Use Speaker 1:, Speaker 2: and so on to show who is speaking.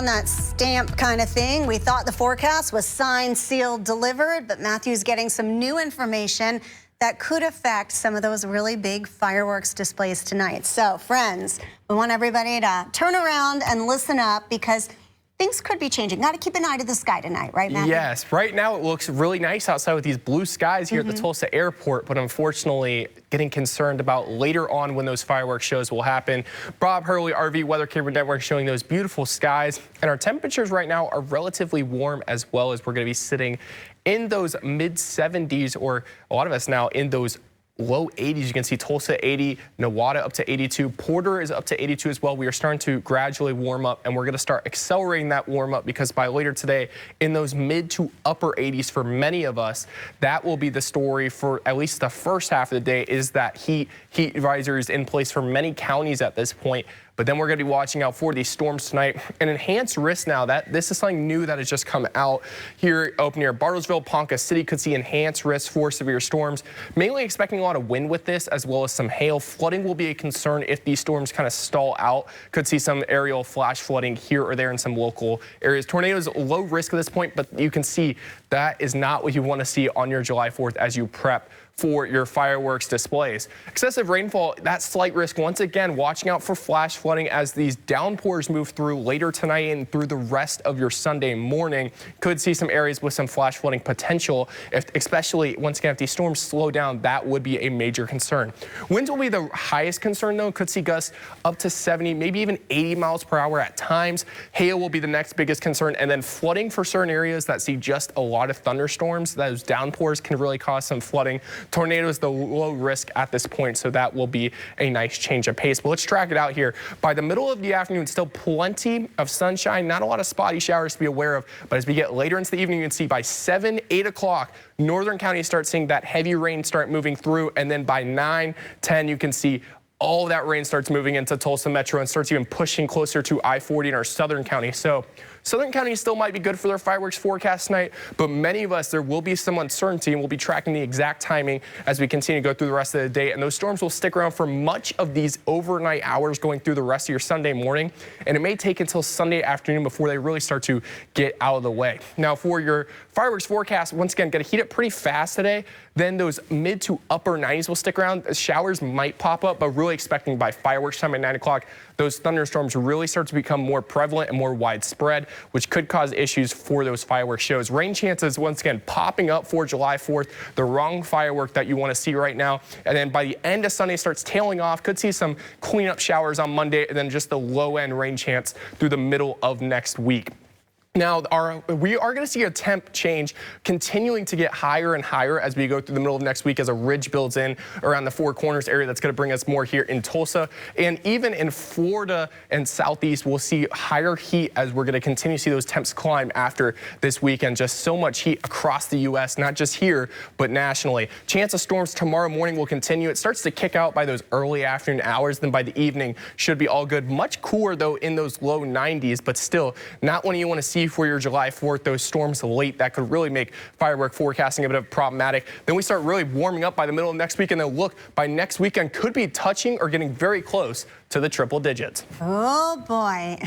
Speaker 1: around that stamp kind of thing. We thought the forecast was signed, sealed, delivered, but Matthew's getting some new information that could affect some of those really big fireworks displays tonight. So, friends, we want everybody to turn around and listen up because things could be changing. Got to keep an eye to the sky tonight, right, Matthew?
Speaker 2: Yes. Right now it looks really nice outside with these blue skies here at the Tulsa airport, but unfortunately getting concerned about later on when those fireworks shows will happen. Bob Hurley, RV Weather Camera Network, showing those beautiful skies. And our temperatures right now are relatively warm, as well as we're going to be sitting in those mid-70s, or a lot of us now in those low 80s. You can see Tulsa 80, Nowata up to 82, Porter is up to 82 as well. We are starting to gradually warm up, and we're going to start accelerating that warm up because by later today, in those mid to upper 80s for many of us, that will be the story for at least the first half of the day, is that heat advisories in place for many counties at this point. But then we're going to be watching out for these storms tonight. An enhanced risk now. This is something new that has just come out here up near Bartlesville. Ponca City could see enhanced risk for severe storms. Mainly expecting a lot of wind with this, as well as some hail. Flooding will be a concern if these storms kind of stall out. Could see some aerial flash flooding here or there in some local areas. Tornadoes, low risk at this point, but you can see that is not what you want to see on your July 4th as you prep for your fireworks displays. Excessive rainfall, that slight risk. Once again, watching out for flash flooding as these downpours move through later tonight and through the rest of your Sunday morning. Could see some areas with some flash flooding potential, especially once again, if these storms slow down, that would be a major concern. Winds will be the highest concern though. Could see gusts up to 70, maybe even 80 miles per hour at times. Hail will be the next biggest concern, and then flooding for certain areas that see just a lot of thunderstorms. Those downpours can really cause some flooding. Tornadoes, the low risk at this point, so that will be a nice change of pace. But let's track it out here. By the middle of the afternoon, still plenty of sunshine, not a lot of spotty showers to be aware of, but as we get later into the evening, you can see by 7, 8 o'clock, northern counties start seeing that heavy rain start moving through, and then by 9, 10, you can see all of that rain starts moving into Tulsa Metro and starts even pushing closer to I-40 in our southern county. So southern counties still might be good for their fireworks forecast tonight, but many of us, there will be some uncertainty, and we'll be tracking the exact timing as we continue to go through the rest of the day. And those storms will stick around for much of these overnight hours going through the rest of your Sunday morning. And it may take until Sunday afternoon before they really start to get out of the way. Now for your fireworks forecast, once again, going to heat it pretty fast today. Then those mid to upper 90s will stick around. Showers might pop up, but really expecting by fireworks time at 9 o'clock, those thunderstorms really start to become more prevalent and more widespread, which could cause issues for those fireworks shows. Rain chances, once again, popping up for July 4th, the wrong firework that you want to see right now. And then by the end of Sunday, starts tailing off. Could see some cleanup showers on Monday, and then just the low-end rain chance through the middle of next week. Now, we are going to see a temp change continuing to get higher and higher as we go through the middle of next week as a ridge builds in around the Four Corners area. That's going to bring us more here in Tulsa. And even in Florida and Southeast, we'll see higher heat as we're going to continue to see those temps climb after this weekend. Just so much heat across the U.S., not just here, but nationally. Chance of storms tomorrow morning will continue. It starts to kick out by those early afternoon hours. Then by the evening, should be all good. Much cooler, though, in those low 90s, but still not when you want to see for your July 4th, those storms late that could really make firework forecasting a bit of problematic. Then we start really warming up by the middle of next week, and then look, by next weekend could be touching or getting very close to the triple digits.
Speaker 1: Oh boy.